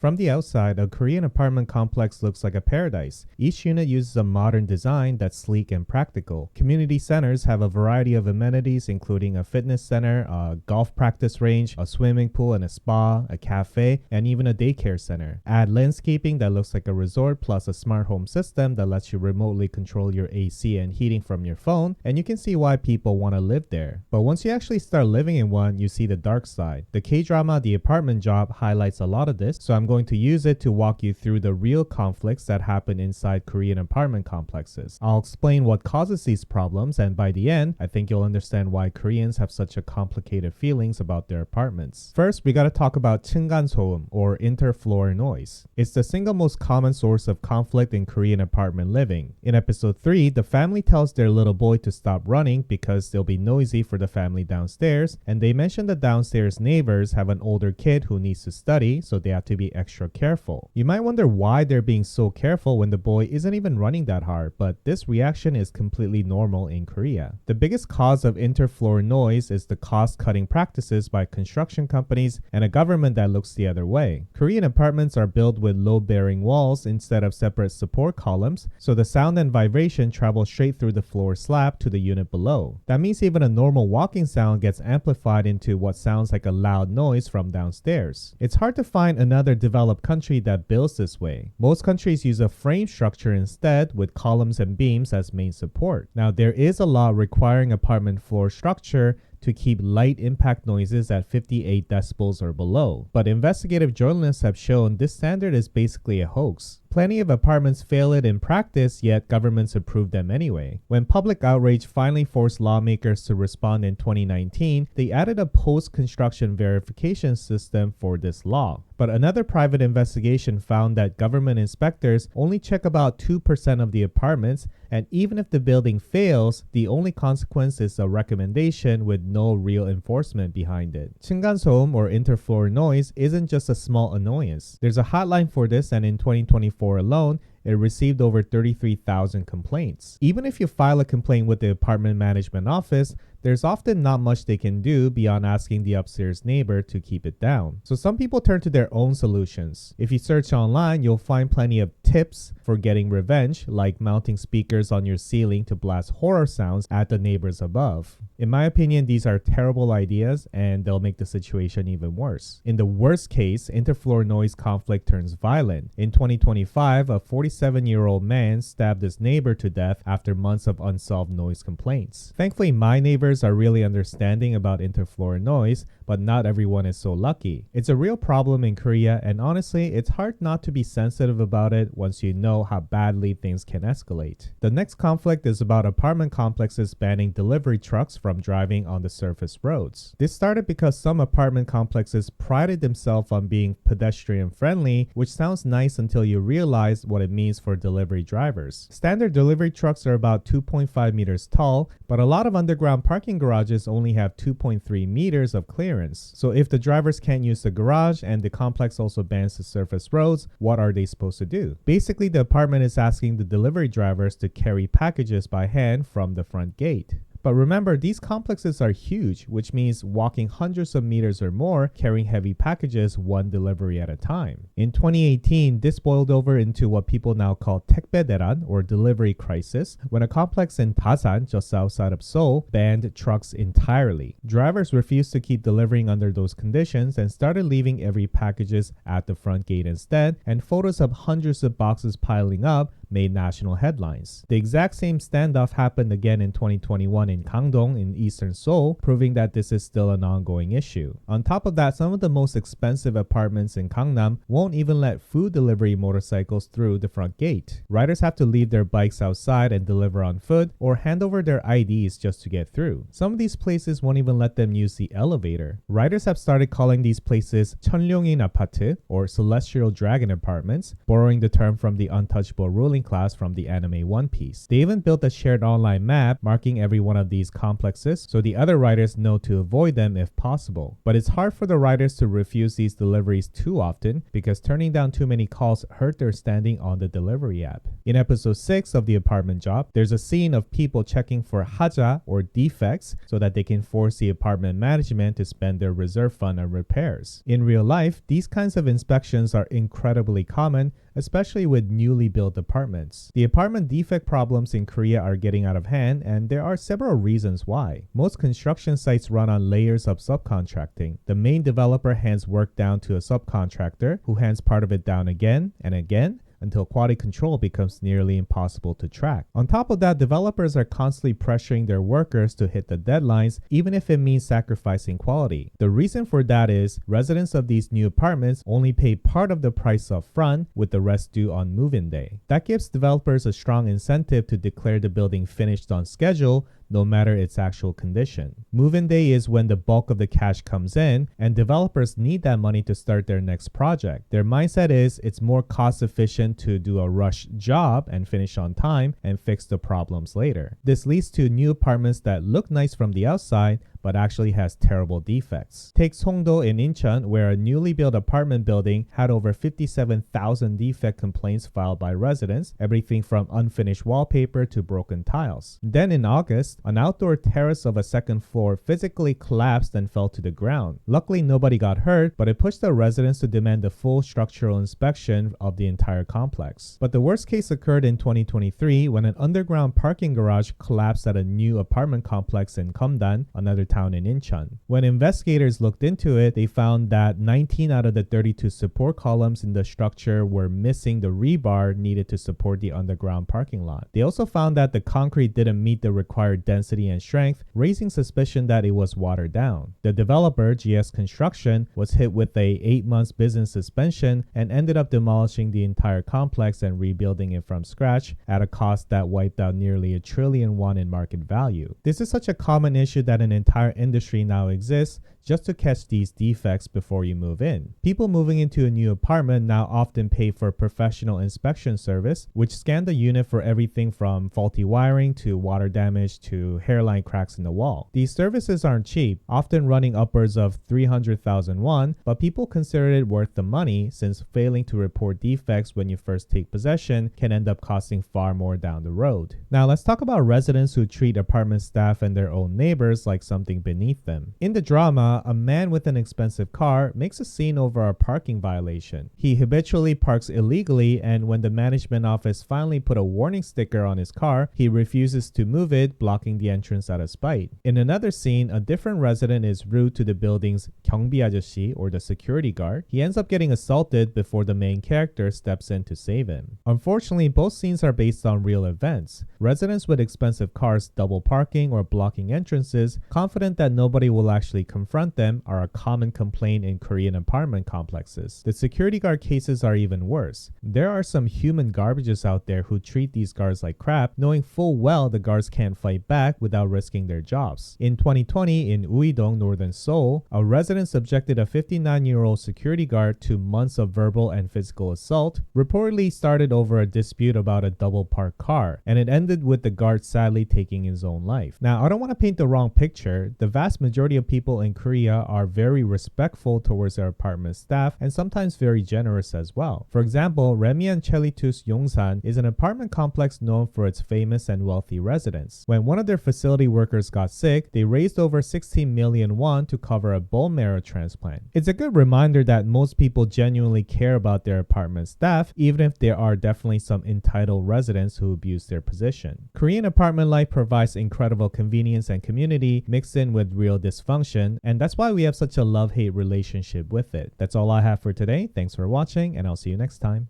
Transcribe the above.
From the outside, a Korean apartment complex looks like a paradise. Each unit uses a modern design that's sleek and practical. Community centers have a variety of amenities, including a fitness center, a golf practice range, a swimming pool and a spa, a cafe, and even a daycare center. Add landscaping that looks like a resort plus a smart home system that lets you remotely control your AC and heating from your phone, and you can see why people want to live there. But once you actually start living in one, you see the dark side. The K-drama The Apartment Job highlights a lot of this, so I'm going to use it to walk you through the real conflicts that happen inside Korean apartment complexes. I'll explain what causes these problems, and by the end, I think you'll understand why Koreans have such a complicated feelings about their apartments. First, we gotta talk about 층간소음, or interfloor noise. It's the single most common source of conflict in Korean apartment living. In episode 3, the family tells their little boy to stop running because they'll be noisy for the family downstairs, and they mention the downstairs neighbors have an older kid who needs to study, so they have to be extra careful. You might wonder why they're being so careful when the boy isn't even running that hard, but this reaction is completely normal in Korea. The biggest cause of interfloor noise is the cost-cutting practices by construction companies and a government that looks the other way. Korean apartments are built with load-bearing walls instead of separate support columns, so the sound and vibration travel straight through the floor slab to the unit below. That means even a normal walking sound gets amplified into what sounds like a loud noise from downstairs. It's hard to find another developed country that builds this way. Most countries use a frame structure instead, with columns and beams as main support. Now, there is a law requiring apartment floor structure to keep light impact noises at 58 decibels or below, but investigative journalists have shown this standard is basically a hoax. Plenty of apartments fail it in practice, yet governments approve them anyway. When public outrage finally forced lawmakers to respond in 2019, they added a post-construction verification system for this law. But another private investigation found that government inspectors only check about 2% of the apartments, and even if the building fails, the only consequence is a recommendation with no real enforcement behind it. 층간소음, or interfloor noise, isn't just a small annoyance. There's a hotline for this, and in 2024 alone, it received over 33,000 complaints. Even if you file a complaint with the apartment management office, there's often not much they can do beyond asking the upstairs neighbor to keep it down. So some people turn to their own solutions. If you search online, you'll find plenty of tips for getting revenge, like mounting speakers on your ceiling to blast horror sounds at the neighbors above. In my opinion, these are terrible ideas, and they'll make the situation even worse. In the worst case, interfloor noise conflict turns violent. In 2025, a 47-year-old man stabbed his neighbor to death after months of unsolved noise complaints. Thankfully, my neighbors are really understanding about interfloor noise, but not everyone is so lucky. It's a real problem in Korea, and honestly, it's hard not to be sensitive about it once you know how badly things can escalate. The next conflict is about apartment complexes banning delivery trucks from driving on the surface roads. This started because some apartment complexes prided themselves on being pedestrian friendly, which sounds nice until you realize what it means for delivery drivers. Standard delivery trucks are about 2.5 meters tall, but a lot of underground parking garages only have 2.3 meters of clearance. So if the drivers can't use the garage and the complex also bans the surface roads, what are they supposed to do? Basically, the apartment is asking the delivery drivers to carry packages by hand from the front gate. But remember, these complexes are huge, which means walking hundreds of meters or more, carrying heavy packages one delivery at a time. In 2018, this boiled over into what people now call 택배대란, or delivery crisis, when a complex in Dasan, just outside of Seoul, banned trucks entirely. Drivers refused to keep delivering under those conditions and started leaving every packages at the front gate instead, and photos of hundreds of boxes piling up made national headlines. The exact same standoff happened again in 2021 in Gangdong in eastern Seoul, proving that this is still an ongoing issue. On top of that, some of the most expensive apartments in Gangnam won't even let food delivery motorcycles through the front gate. Riders have to leave their bikes outside and deliver on foot, or hand over their IDs just to get through. Some of these places won't even let them use the elevator. Riders have started calling these places 천룡인 아파트, or celestial dragon apartments, borrowing the term from the untouchable ruling sailing class from the anime One Piece. They even built a shared online map marking every one of these complexes so the other riders know to avoid them if possible. But it's hard for the riders to refuse these deliveries too often because turning down too many calls hurt their standing on the delivery app. In episode 6 of The Apartment Job, there's a scene of people checking for haja or defects so that they can force the apartment management to spend their reserve fund on repairs. In real life, these kinds of inspections are incredibly common, especially with newly built apartments. The apartment defect problems in Korea are getting out of hand, and there are several reasons why. Most construction sites run on layers of subcontracting. The main developer hands work down to a subcontractor, who hands part of it down again and again, until quality control becomes nearly impossible to track. On top of that, developers are constantly pressuring their workers to hit the deadlines, even if it means sacrificing quality. The reason for that is residents of these new apartments only pay part of the price up front, with the rest due on move-in day. That gives developers a strong incentive to declare the building finished on schedule, no matter its actual condition. Move-in day is when the bulk of the cash comes in, and developers need that money to start their next project. Their mindset is it's more cost efficient to do a rush job and finish on time and fix the problems later. This leads to new apartments that look nice from the outside, but actually has terrible defects. Take Songdo in Incheon, where a newly built apartment building had over 57,000 defect complaints filed by residents, everything from unfinished wallpaper to broken tiles. Then in August, an outdoor terrace of a second floor physically collapsed and fell to the ground. Luckily, nobody got hurt, but it pushed the residents to demand a full structural inspection of the entire complex. But the worst case occurred in 2023 when an underground parking garage collapsed at a new apartment complex in Keumdan, another town in Incheon. When investigators looked into it, they found that 19 out of the 32 support columns in the structure were missing the rebar needed to support the underground parking lot. They also found that the concrete didn't meet the required density and strength, raising suspicion that it was watered down. The developer, GS Construction, was hit with a 8-month business suspension and ended up demolishing the entire complex and rebuilding it from scratch at a cost that wiped out nearly $1 trillion in market value. This is such a common issue that an entire industry now exists just to catch these defects before you move in. People moving into a new apartment now often pay for professional inspection service, which scan the unit for everything from faulty wiring to water damage to hairline cracks in the wall. These services aren't cheap, often running upwards of 300,000 won, but people consider it worth the money since failing to report defects when you first take possession can end up costing far more down the road. Now let's talk about residents who treat apartment staff and their own neighbors like something beneath them. In the drama, a man with an expensive car makes a scene over a parking violation. He habitually parks illegally, and when the management office finally put a warning sticker on his car, he refuses to move it, blocking the entrance out of spite. In another scene, a different resident is rude to the building's 경비 아저씨, or the security guard. He ends up getting assaulted before the main character steps in to save him. Unfortunately, both scenes are based on real events. Residents with expensive cars double parking or blocking entrances, confident that nobody will actually confront them, are a common complaint in Korean apartment complexes. The security guard cases are even worse. There are some human garbages out there who treat these guards like crap, knowing full well the guards can't fight back without risking their jobs. In 2020, in Uidong, northern Seoul, a resident subjected a 59-year-old security guard to months of verbal and physical assault, reportedly started over a dispute about a double parked car, and it ended with the guard sadly taking his own life. Now, I don't want to paint the wrong picture. The vast majority of people in Korea are very respectful towards their apartment staff and sometimes very generous as well. For example, Remian Chelitus Yongsan is an apartment complex known for its famous and wealthy residents. When one of their facility workers got sick, they raised over 16 million won to cover a bone marrow transplant. It's a good reminder that most people genuinely care about their apartment staff, even if there are definitely some entitled residents who abuse their position. Korean apartment life provides incredible convenience and community mixed in with real dysfunction, and that's why we have such a love-hate relationship with it. That's all I have for today. Thanks for watching, and I'll see you next time.